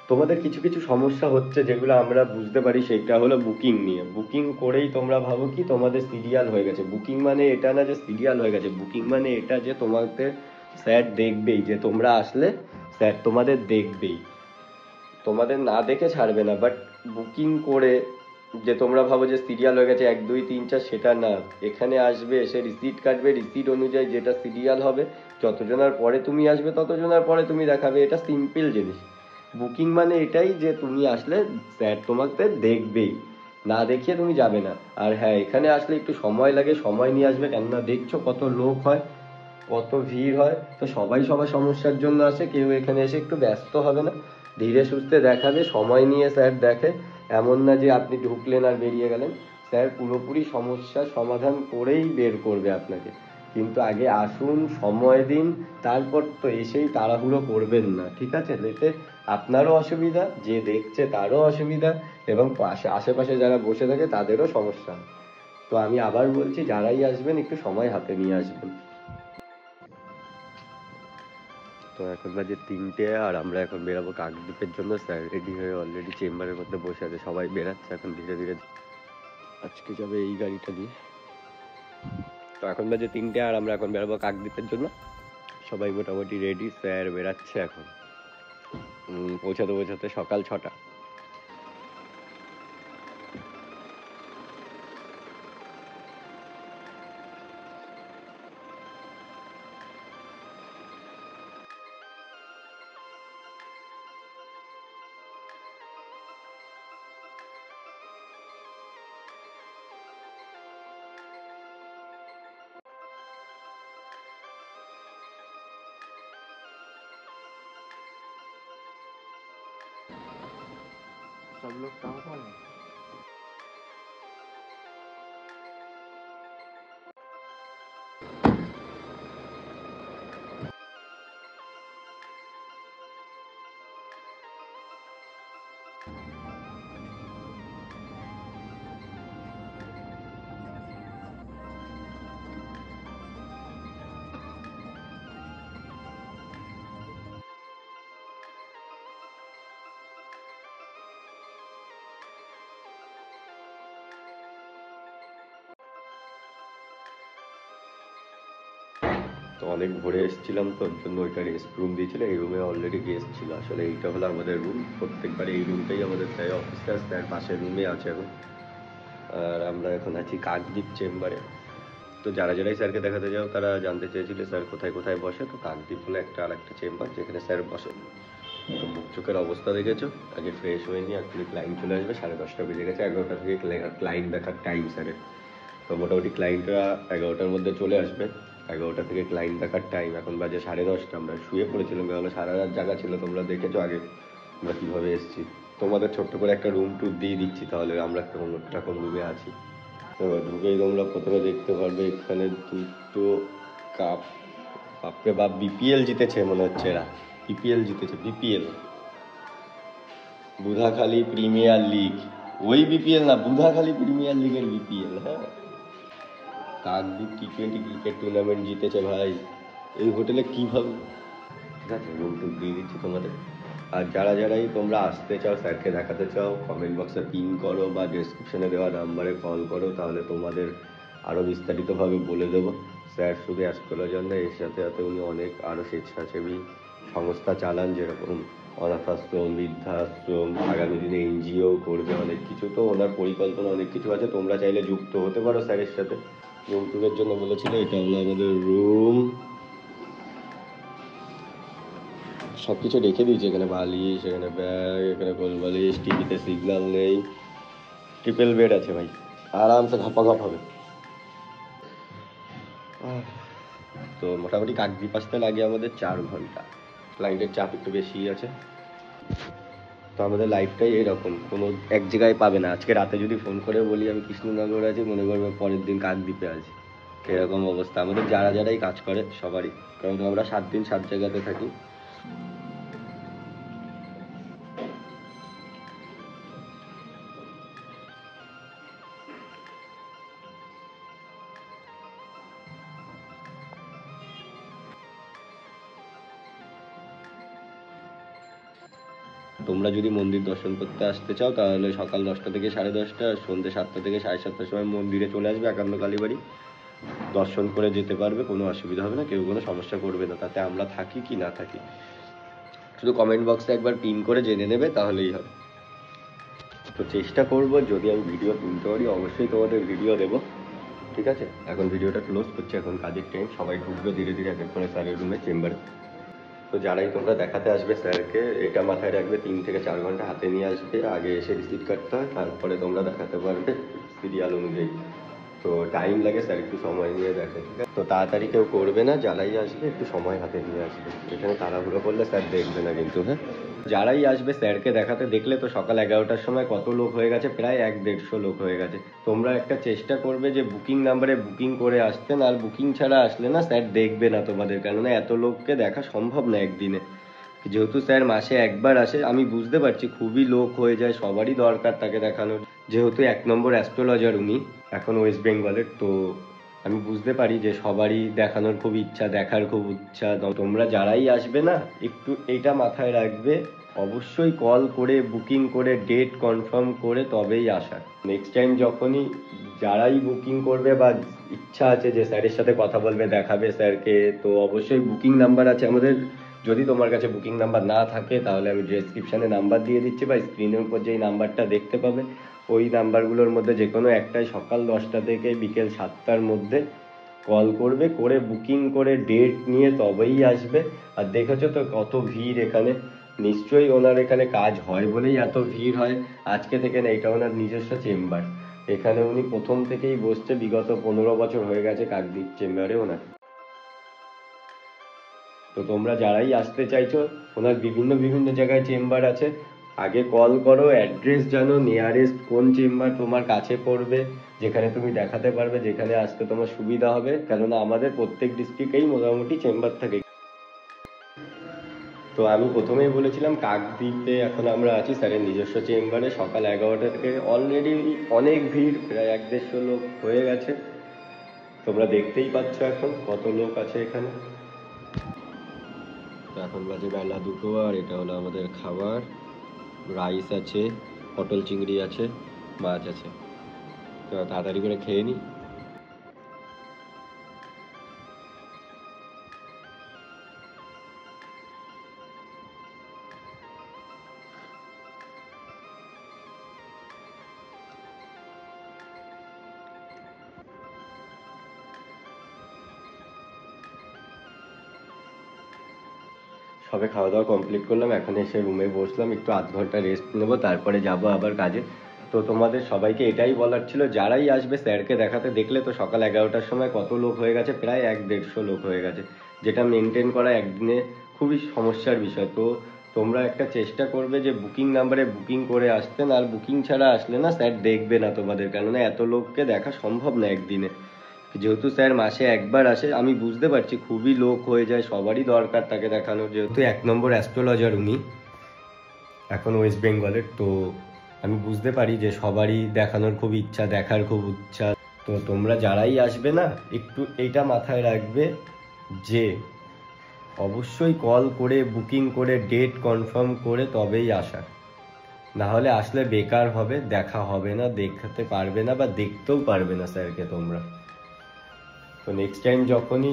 তোমাদের কিছু কিছু সমস্যা হচ্ছে যেগুলো আমরা বুঝতে পারি, সেটা হলো বুকিং নিয়ে। বুকিং করেই তোমরা ভাবো কি তোমাদের সিরিয়াল হয়ে গেছে। বুকিং মানে এটা না যে সিরিয়াল হয়ে গেছে, বুকিং মানে এটা যে তোমাদের স্যার দেখবেই, যে তোমরা আসলে স্যার তোমাদের দেখবেই, তোমাদের না দেখে ছাড়বে না। বাট বুকিং করে যে তোমরা ভাবো যে সিরিয়াল হয়ে গেছে 1 2 3 4, সেটা না। এখানে আসবে, এসে রিসিট কাটবে, রিসিট অনুযায়ী যেটা সিরিয়াল হবে, যতজনের পরে তুমি আসবে ততজনের পরে তুমি দেখাবে। এটা সিম্পল জিনিস। বুকিং মানে এটাই যে তুমি আসলে স্যার তোমাকে দেখবেই, না দেখিয়ে তুমি যাবে না। আর হ্যাঁ, এখানে আসলে একটু সময় লাগে, সময় নিয়ে আসবে, কেননা দেখছো কত লোক হয়, কত ভিড় হয়। তো সবাই সবার সমস্যার জন্য আসে, কেউ এখানে এসে একটু ব্যস্ত হবে না, ধীরে সুস্থে দেখাবে, সময় নিয়ে স্যার দেখে। এমন না যে আপনি ঢুকলেন আর বেরিয়ে গেলেন, স্যার পুরোপুরি সমস্যার সমাধান করেই বের করবে আপনাকে। কিন্তু আগে আসুন, সময় দিন, তারপর তো এসেই তাড়াহুড়ো করবেন না, ঠিক আছে? এতে আপনারও অসুবিধা, যে দেখছে তারও অসুবিধা, এবং আশেপাশে যারা বসে থাকে তাদেরও সমস্যা। তো আমি আবার বলছি, যারাই আসবেন একটু সময় হাতে নিয়ে আসবেন। তো এখন বাজে 3টে, আর আমরা এখন বেরাবো কাকদ্বীপের জন্য। স্যার রেডি হয়ে অলরেডি চেম্বারের মধ্যে বসে আছে, সবাই বেরাচ্ছে এখন ধীরে ধীরে। আজকে যাবে এই গাড়িটা দিয়ে। তো এখন বাজে 3টে, আর আমরা এখন বেরাবো কাকদ্বীপের জন্য। সবাই মোটামুটি রেডি, স্যার বেরাচ্ছে এখন। পৌঁছাতে পৌঁছাতে সকাল 6টা। सब लोग कहाँ पर हैं? তো অনেক ভোরে এসেছিলাম, তো ওর জন্য ওইটা রেস্ট রুম দিয়েছিল। এই রুমে অলরেডি গেস্ট ছিল, আসলে এইটা হলো আমাদের রুম। প্রত্যেকবার এই রুমটাই আমাদের দেয় অফিসার, স্যার পাশের রুমে আছে এখন। আর আমরা এখন আছি কাকদ্বীপ চেম্বারে। তো যারা যারাই স্যারকে দেখাতে যাও তারা জানতে চেয়েছিল স্যার কোথায় কোথায় বসে। তো কাকদ্বীপ হলো একটা আরেকটা চেম্বার যেখানে স্যার বসে। তো মুখ চোখের অবস্থা দেখেছো, আগে ফ্রেশ হয়ে নিয়ে একচুয়ালি ক্লাইন্ট চলে আসবে। 10:30 বেজে গেছে, 11টা থেকে ক্লাইন্ট দেখার টাইম স্যারের। তো মোটামুটি ক্লায়েন্টরা 11টার মধ্যে চলে আসবে। 11টা থেকে ক্লায়েন্ট দেখার টাইম। এখন বাজে 10:30। আমরা শুয়ে পড়েছিলাম, কেননা সারা রাত জায়গা ছিল। তোমরা দেখেছো আগে আমরা কীভাবে এসেছি। তোমাদের ছোট্ট করে একটা রুম ট্যুর দিয়ে দিচ্ছি, তাহলে আমরা কোন রুমে আছি। তো ঢুকেই তোমরা প্রথমে দেখতে পারবে এখানে দুটো কাপ। বাপরে বাপ, বিপিএল জিতেছে মনে হচ্ছে এরা। বিপিএল জিতেছে, বিপিএল, বুধাখালী প্রিমিয়ার লিগ। ওই বিপিএল না, বুধাখালী প্রিমিয়ার লিগের বিপিএল। হ্যাঁ, কাকদ্বীপ T20 ক্রিকেট টুর্নামেন্ট জিতেছে ভাই। এই হোটেলে কীভাবে, ঠিক আছে রুম টুর দিয়ে দিচ্ছি তোমাদের। আর যারা যারাই তোমরা আসতে চাও, স্যারকে দেখাতে চাও, কমেন্ট বক্সে পিন করো বা ডেসক্রিপশনে দেওয়া নাম্বারে কল করো, তাহলে তোমাদের আরও বিস্তারিতভাবে বলে দেবো। স্যার শুধু অ্যাস্ট্রোলজার না, এর সাথে সাথে উনি অনেক আরও স্বেচ্ছাসেবী সংস্থা চালান, যেরকম অনাথাশ্রম, বৃদ্ধাশ্রম, আগামী দিনে এনজিও করবে অনেক কিছু। তো ওনার পরিকল্পনা অনেক কিছু আছে, তোমরা চাইলে যুক্ত হতে পারো স্যারের সাথে। রুম ট্যুরের জন্য বলেছিল, এটা হলো আমাদের রুম। সব কিছু রেখে দিয়েছে, এখানে বালিশ, এখানে ব্যাগ, এখানে কোল বালিশ, টিভিতে সিগন্যাল নেই। ট্রিপল বেড আছে ভাই, আরামসে ঘপাঘপ হবে। তো মোটামুটি কাকদ্বীপ আসতে লাগে আমাদের 4 ঘন্টা। ফ্লাইটের চাপ একটু বেশি আছে। তো আমাদের লাইফটাই এরকম, কোনো এক জায়গায় পাবে না। আজকে রাতে যদি ফোন করে বলি আমি কৃষ্ণনগর আছি, মনে করবে পরের দিন কাকদ্বীপে আছি। এরকম অবস্থা আমাদের যারা যারাই কাজ করে সবারই, কারণ আমরা 7 দিন 7 জায়গাতে থাকি। তোমরা যদি মন্দির দর্শন করতে আসতে চাও তাহলে সকাল 10টা থেকে 10:30, আর সন্ধ্যে 7টা থেকে 7:30টার সময় মন্দিরে চলে আসবে একান্ন কালীবাড়ি। দর্শন করে যেতে পারবে, কোনো অসুবিধা হবে না, কেউ কোনো সমস্যা করবে না, তাতে আমরা থাকি কি না থাকি। শুধু কমেন্ট বক্সে একবার পিন করে জেনে নেবে, তাহলেই হবে। তো চেষ্টা করব যদি আমি ভিডিও তুলতে পারি অবশ্যই তোমাদের ভিডিও দেবো, ঠিক আছে। এখন ভিডিওটা ক্লোজ করছি, এখন কাজের টাইম, সবাই ঢুকবে ধীরে ধীরে এক এক করে স্যারের রুমে, চেম্বারে। তো যারাই তোমরা দেখাতে আসবে স্যারকে, এটা মাথায় রাখবে 3 থেকে 4 ঘন্টা হাতে নিয়ে আসবে, আগে এসে রিসিভ কাটতে হয়, তারপরে তোমরা দেখাতে পারবে সিরিয়াল অনুযায়ী। তো টাইম লাগে, স্যার একটু সময় নিয়ে দেখে, ঠিক আছে। তো তাড়াতাড়ি কেউ করবে না, যারাই আসবে একটু সময় হাতে নিয়ে আসবে, এখানে তাড়াহুড়ো করলে স্যার দেখবে না কিন্তু, হ্যাঁ। যারাই আসবে স্যারকে দেখাতে, দেখলে তো সকাল 11টার সময় কত লোক হয়ে গেছে, প্রায় 1-150 লোক হয়ে গেছে। তোমরা একটা চেষ্টা করবে যে বুকিং নাম্বারে বুকিং করে আসতেন, আর বুকিং ছাড়া আসলে না স্যার দেখবে না তোমাদের, কেননা এত লোককে দেখা সম্ভব না একদিনে। যেহেতু স্যার মাসে একবার আসে, আমি বুঝতে পারছি খুবই লোক হয়ে যায়, সবারই দরকার তাকে দেখানোর, যেহেতু 1 নম্বর অ্যাস্ট্রোলজার উনি এখন ওয়েস্ট বেঙ্গলের। তো আমি বুঝতে পারি যে সবারই দেখানোর খুব ইচ্ছা, দেখার খুব ইচ্ছা। তো তোমরা যারাই আসবে না, একটু এইটা মাথায় রাখবে, অবশ্যই কল করে বুকিং করে ডেট কনফার্ম করে তবেই আসার। নেক্সট টাইম যখনই যারাই বুকিং করবে বা ইচ্ছা আছে যে স্যারের সাথে কথা বলবে, দেখাবে স্যারকে, তো অবশ্যই বুকিং নাম্বার আছে আমাদের। যদি তোমার কাছে বুকিং নাম্বার না থাকে তাহলে আমি ডেসক্রিপশানে নাম্বার দিয়ে দিচ্ছি, বা স্ক্রিনের উপর যেই নাম্বারটা দেখতে পাবে ওই নাম্বারগুলোর মধ্যে যে কোনো একটাই সকাল 10টা থেকে বিকেল 7টার মধ্যে কল করবে, করে বুকিং করে ডেট নিয়ে তবেই আসবে। আর দেখেছো তো কত ভিড় এখানে, নিশ্চয়ই ওনার এখানে কাজ হয় বলেই এত ভিড় হয়। আজকে থেকে না, এটা ওনার নিজস্ব চেম্বার, এখানে উনি প্রথম থেকেই বসছে, বিগত 15 বছর হয়ে গেছে কাকদ্বীপ চেম্বারে ওনার। তো তোমরা যারাই আসতে চাইছো, ওনার বিভিন্ন বিভিন্ন জায়গায় চেম্বার আছে, আগে কল করো, অ্যাড্রেস জানো, নিয়ারেস্ট কোন চেম্বার তোমার কাছে পড়বে, যেখানে তুমি দেখাতে পারবে, যেখানে আসতে তোমার সুবিধা হবে, কেননা আমাদের প্রত্যেক ডিস্ট্রিক্টেই মোটামুটি চেম্বার থাকে। তো আমি প্রথমেই বলেছিলাম কাকদ্বীপে এখন আমরা আছি স্যারের নিজস্ব চেম্বারে, সকাল 11টা থেকে অলরেডি অনেক ভিড়, প্রায় 1-150 লোক হয়ে গেছে। তোমরা দেখতেই পাচ্ছ এখন কত লোক আছে এখানে। তো এখন বাজে বেলা 2টো, আর এটা হলো আমাদের খাবার। রাইস আছে, পটল চিংড়ি আছে, মাছ আছে। তো তাড়াতাড়ি করে খেয়ে নিই। সবে খাওয়া দাওয়া কমপ্লিট করলাম, এখন এসে রুমে বসলাম, একটু আধ ঘন্টা রেস্ট নেবো, তারপরে যাব আবার কাজে। তো তোমাদের সবাইকে এটাই বলার ছিল, যারাই আসবে স্যারকে দেখাতে, দেখলে তো সকাল 11টার সময় কত লোক হয়ে গেছে, প্রায় 1-150 লোক হয়ে গেছে, যেটা মেনটেন করা একদিনে খুবই সমস্যার বিষয়। তো তোমরা একটা চেষ্টা করবে যে বুকিং নাম্বারে বুকিং করে আসতেন, আর বুকিং ছাড়া আসলে না স্যার দেখবে না তোমাদের, কেননা এত লোককে দেখা সম্ভব না একদিনে। যেহেতু স্যার মাসে একবার আসে, আমি বুঝতে পারছি খুবই লোক হয়ে যায়, সবারই দরকার তাকে দেখানোর, যেহেতু 1 নম্বর অ্যাস্ট্রোলজার উনি এখন ওয়েস্ট বেঙ্গলের। তো আমি বুঝতে পারি যে সবারই দেখানোর খুব ইচ্ছা, দেখার খুব ইচ্ছা। তো তোমরা যারাই আসবে না, একটু এইটা মাথায় রাখবে যে অবশ্যই কল করে বুকিং করে ডেট কনফার্ম করে তবেই আসার, না হলে আসলে বেকার হবে, দেখা হবে না, দেখাতে পারবে না, বা দেখতেও পারবে না স্যারকে তোমরা। তো নেক্সট টাইম যখনই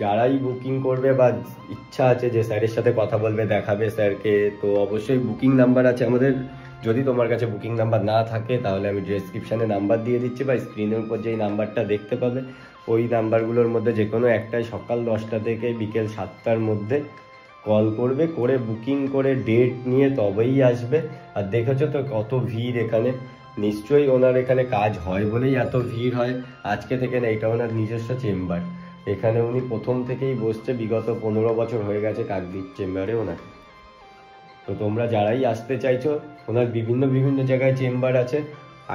যারাই বুকিং করবে বা ইচ্ছা আছে যে স্যারের সাথে কথা বলবে, দেখাবে স্যারকে, তো অবশ্যই বুকিং নাম্বার আছে আমাদের। যদি তোমার কাছে বুকিং নাম্বার না থাকে তাহলে আমি ডেসক্রিপশানে নাম্বার দিয়ে দিচ্ছি, বা স্ক্রিনের উপর যেই নাম্বারটা দেখতে পাবে ওই নাম্বারগুলোর মধ্যে যে কোনো একটাই সকাল 10টা থেকে বিকেল 7টার মধ্যে কল করবে, করে বুকিং করে ডেট নিয়ে তবেই আসবে। আর দেখেছো তো কত ভিড় এখানে, নিশ্চয়ই ওনার এখানে কাজ হয় বলেই এত ভিড় হয়। আজকে থেকে না, এটা ওনার নিজস্ব চেম্বার, এখানে উনি প্রথম থেকেই বসছে, বিগত 15 বছর হয়ে গেছে কাকদ্বীপ চেম্বারে ওনার। তো তোমরা যারাই আসতে চাইছো, ওনার বিভিন্ন বিভিন্ন জায়গায় চেম্বার আছে,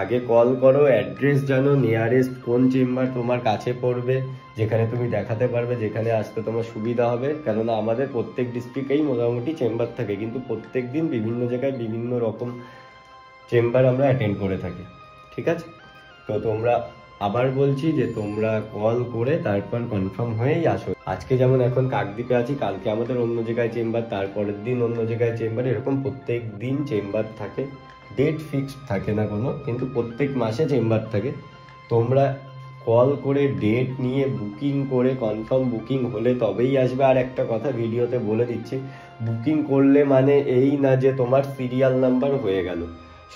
আগে কল করো, অ্যাড্রেস জানো, নিয়ারেস্ট কোন চেম্বার তোমার কাছে পড়বে, যেখানে তুমি দেখাতে পারবে, যেখানে আসতে তোমার সুবিধা হবে, কেননা আমাদের প্রত্যেক ডিস্ট্রিক্টেই মোটামুটি চেম্বার থাকে, কিন্তু প্রত্যেক দিন বিভিন্ন জায়গায় বিভিন্ন রকম চেম্বার আমরা অ্যাটেন্ড করে থাকি, ঠিক আছে। তো তোমরা আবার বলছি যে তোমরা কল করে তারপর কনফার্ম হয়েই আসো। আজকে যেমন এখন কাকদ্বীপে আছি, কালকে আমাদের অন্য জায়গায় চেম্বার, তারপরের দিন অন্য জায়গায় চেম্বার, এরকম প্রত্যেক দিন চেম্বার থাকে। ডেট ফিক্সড থাকে না কোনো, কিন্তু প্রত্যেক মাসে চেম্বার থাকে। তোমরা কল করে ডেট নিয়ে বুকিং করে কনফার্ম বুকিং হলে তবেই আসবে। আর একটা কথা ভিডিওতে বলে দিচ্ছি, বুকিং করলে মানে এই না যে তোমার সিরিয়াল নাম্বার হয়ে গেল।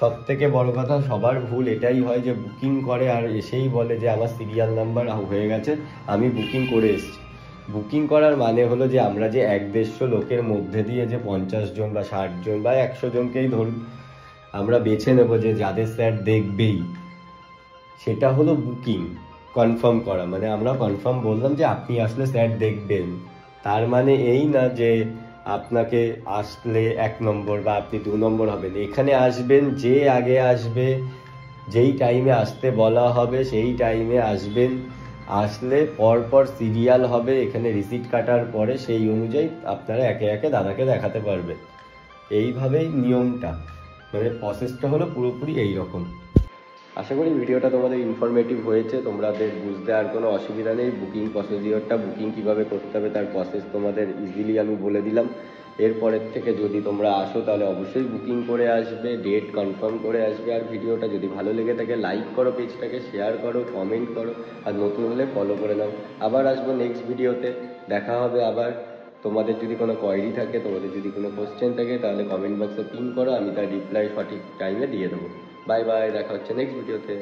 সব থেকে বড় কথা, সবার ভুল এটাই হয় যে বুকিং করে আর এসেই বলে যে আমার সিরিয়াল নাম্বার হয়ে গেছে, আমি বুকিং করে এসেছি। বুকিং করার মানে হলো যে আমরা যে 1-150 লোকের মধ্যে দিয়ে যে 50 জন বা 60 জন বা 100 জনকেই ধরুন আমরা বেছে নেব যে যাদের স্যার দেখবেই, সেটা হলো বুকিং। কনফার্ম করা মানে আমরা কনফার্ম বললাম যে আপনি আসলে স্যার দেখবেন, তার মানে এই না যে আপনাকে আসলে 1 নম্বর বা আপনি 2 নম্বর হবেন। এখানে আসবেন, যে আগে আসবে, যেই টাইমে আসতে বলা হবে সেই টাইমে আসবেন। আসলে পরপর সিরিয়াল হবে, এখানে রিসিট কাটার পরে সেই অনুযায়ী আপনারা একে একে দাদাকে দেখাতে পারবেন। এইভাবেই নিয়মটা, মানে প্রসেসটা হলো পুরোপুরি এই রকম। আশা করি ভিডিওটা তোমাদের ইনফরমেটিভ হয়েছে, তোমাদের বুঝতে আর কোনো অসুবিধা নেই। বুকিং প্রসিডিওরটা, বুকিং কিভাবে করতে হবে তার প্রসেস তোমাদের ইজিলি আমি বলে দিলাম। এরপরের থেকে যদি তোমরা আসো তাহলে অবশ্যই বুকিং করে আসবে, ডেট কনফার্ম করে আসবে। আর ভিডিওটা যদি ভালো লেগে থাকে লাইক করো, পেজটাকে শেয়ার করো, কমেন্ট করো, আর নতুন হলে ফলো করে নাও। আবার আসবো নেক্সট ভিডিওতে, দেখা হবে আবার। তোমাদের যদি কোনো কোয়েরি থাকে, তোমাদের যদি কোনো কোশ্চেন থাকে, তাহলে কমেন্ট বক্সে পিন করো, আমি তার রিপ্লাই সঠিক টাইমে দিয়ে দেবো। বাই বাই, দেখা হচ্ছে নেক্সট ভিডিওতে।